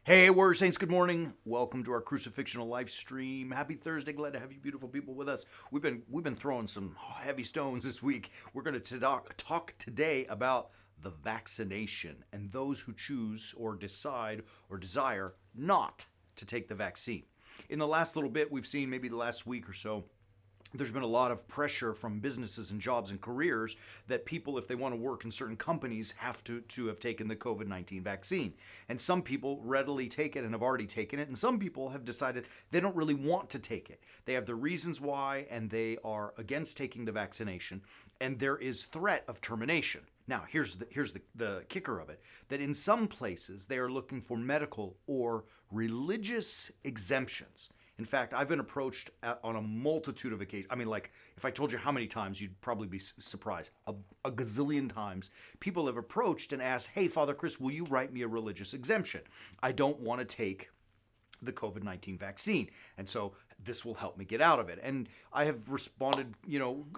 Hey, Warrior Saints, good morning. Welcome to our Crucifixional Life stream. Happy Thursday. Glad to have you beautiful people with us. We've been throwing some heavy stones this week. We're going to talk today about the vaccination and those who choose or decide or desire not to take the vaccine. In the last little bit, we've seen maybe the last week or so, there's been a lot of pressure from businesses and jobs and careers that people, if they want to work in certain companies, have to have taken the COVID-19 vaccine. And some people readily take it and have already taken it, and some people have decided they don't really want to take it. They have their reasons why, and they are against taking the vaccination, and there is threat of termination. Now, here's the kicker of it, that in some places they are looking for medical or religious exemptions. In fact, I've been approached on a multitude of occasions. I mean, like, if I told you how many times, you'd probably be surprised. A gazillion times. People have approached and asked, hey, Father Chris, will you write me a religious exemption? I don't want to take the COVID-19 vaccine. And so this will help me get out of it. And I have responded,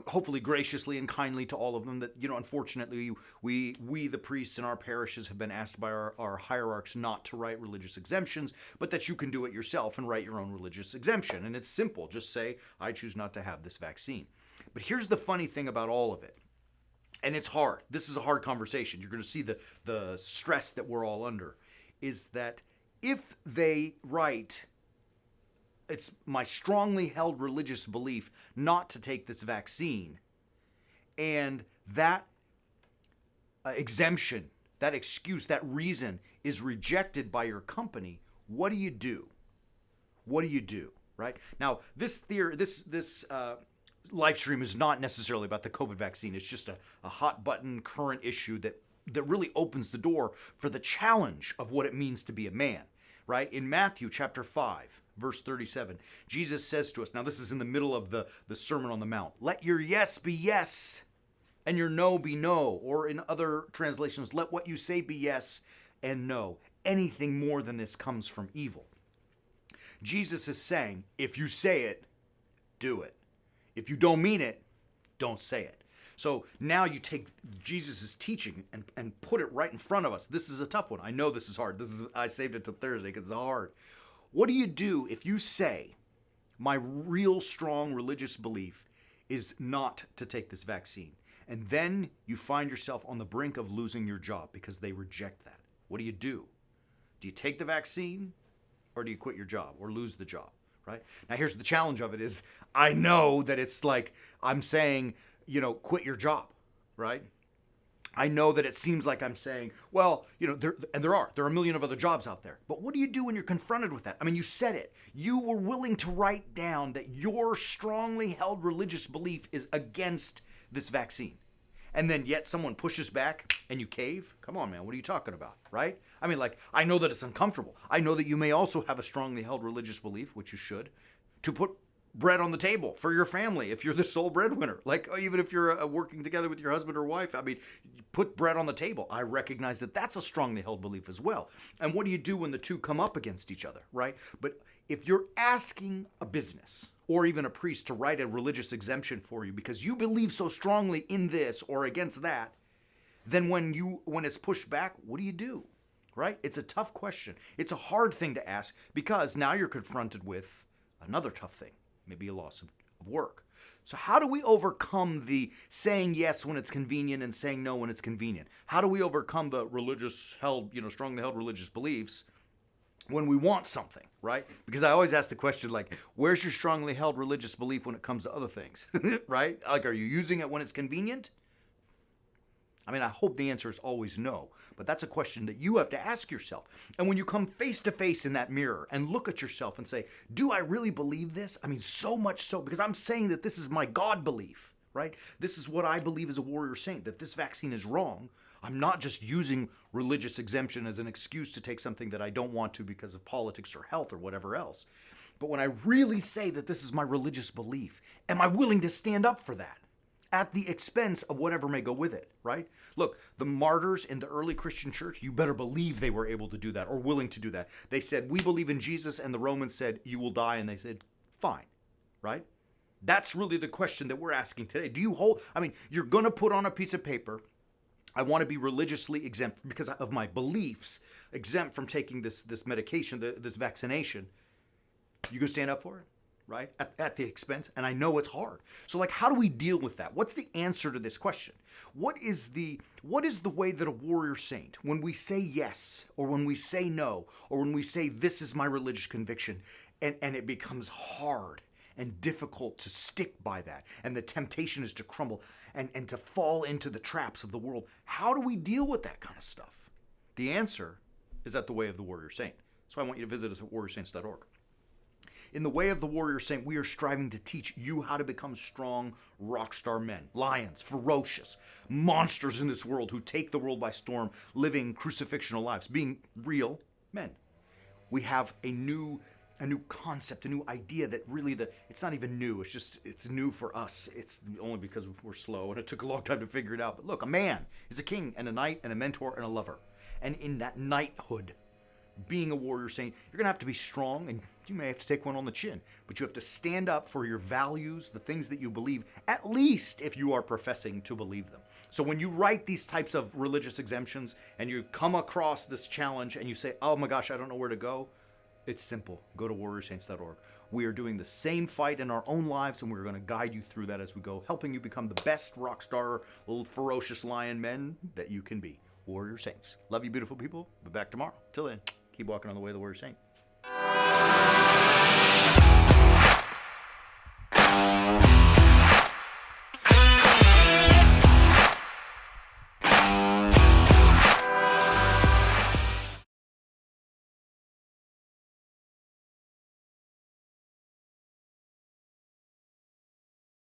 hopefully graciously and kindly to all of them that, unfortunately, we the priests in our parishes have been asked by our hierarchs not to write religious exemptions, but that you can do it yourself and write your own religious exemption. And it's simple. Just say, I choose not to have this vaccine. But here's the funny thing about all of it. And it's hard. This is a hard conversation. You're going to see the stress that we're all under, is that if they write, it's my strongly held religious belief not to take this vaccine, and that exemption, that excuse, that reason is rejected by your company, what do you do? What do you do, right? Now, this live stream is not necessarily about the COVID vaccine. It's just a hot button current issue that really opens the door for the challenge of what it means to be a man, right? In Matthew chapter 5, verse 37, Jesus says to us, now this is in the middle of the Sermon on the Mount, let your yes be yes and your no be no. Or in other translations, let what you say be yes and no. Anything more than this comes from evil. Jesus is saying, if you say it, do it. If you don't mean it, don't say it. So now you take Jesus' teaching and put it right in front of us. This is a tough one. I know this is hard. I saved it till Thursday because it's hard. What do you do if you say, my real strong religious belief is not to take this vaccine, and then you find yourself on the brink of losing your job because they reject that? What do you do? Do you take the vaccine, or do you quit your job or lose the job, right? Now here's the challenge of it is, I know that it's like I'm saying, quit your job, right? I know that it seems like I'm saying, well, there are a million of other jobs out there. But what do you do when you're confronted with that? I mean, you said it. You were willing to write down that your strongly held religious belief is against this vaccine. And then yet someone pushes back and you cave? Come on, man, what are you talking about, right? I mean, like, I know that it's uncomfortable. I know that you may also have a strongly held religious belief, which you should, to put bread on the table for your family if you're the sole breadwinner. Like, even if you're working together with your husband or wife, I mean, put bread on the table. I recognize that that's a strongly held belief as well. And what do you do when the two come up against each other, right? But if you're asking a business or even a priest to write a religious exemption for you because you believe so strongly in this or against that, then when it's pushed back, what do you do, right? It's a tough question. It's a hard thing to ask because now you're confronted with another tough thing. Maybe a loss of work. So how do we overcome the saying yes when it's convenient and saying no when it's convenient? How do we overcome the strongly held religious beliefs when we want something, right? Because I always ask the question, like, where's your strongly held religious belief when it comes to other things, right? Like, are you using it when it's convenient? I mean, I hope the answer is always no, but that's a question that you have to ask yourself. And when you come face to face in that mirror and look at yourself and say, do I really believe this? I mean, so much so, because I'm saying that this is my God belief, right? This is what I believe as a warrior saint, that this vaccine is wrong. I'm not just using religious exemption as an excuse to take something that I don't want to because of politics or health or whatever else. But when I really say that this is my religious belief, am I willing to stand up for that? At the expense of whatever may go with it, right? Look, the martyrs in the early Christian church, you better believe they were able to do that or willing to do that. They said, we believe in Jesus, and the Romans said, you will die, and they said, fine, right? That's really the question that we're asking today. You're going to put on a piece of paper I want to be religiously exempt because of my beliefs, exempt from taking this medication, this vaccination. You gonna stand up for it, right? At the expense, and I know it's hard. So like, how do we deal with that? What's the answer to this question? What is the way that a warrior saint, when we say yes, or when we say no, or when we say this is my religious conviction, and it becomes hard and difficult to stick by that, and the temptation is to crumble and to fall into the traps of the world. How do we deal with that kind of stuff? The answer is at the Way of the Warrior Saint. So I want you to visit us at warriorsaints.org. In the Way of the Warrior Saint, we are striving to teach you how to become strong rock star men, lions, ferocious, monsters in this world who take the world by storm, living crucifixional lives, being real men. We have a new concept, a new idea that really it's not even new. It's new for us. It's only because we're slow and it took a long time to figure it out. But look, a man is a king and a knight and a mentor and a lover. And in that knighthood, being a warrior saint, you're going to have to be strong, and you may have to take one on the chin, but you have to stand up for your values, the things that you believe, at least if you are professing to believe them. So when you write these types of religious exemptions and you come across this challenge and you say, oh my gosh, I don't know where to go, it's simple. Go to warriorsaints.org. We are doing the same fight in our own lives, and we're going to guide you through that as we go, helping you become the best rock star, little ferocious lion men that you can be. Warrior Saints. Love you, beautiful people. Be back tomorrow. Till then, keep walking on the way of the Warrior Saint.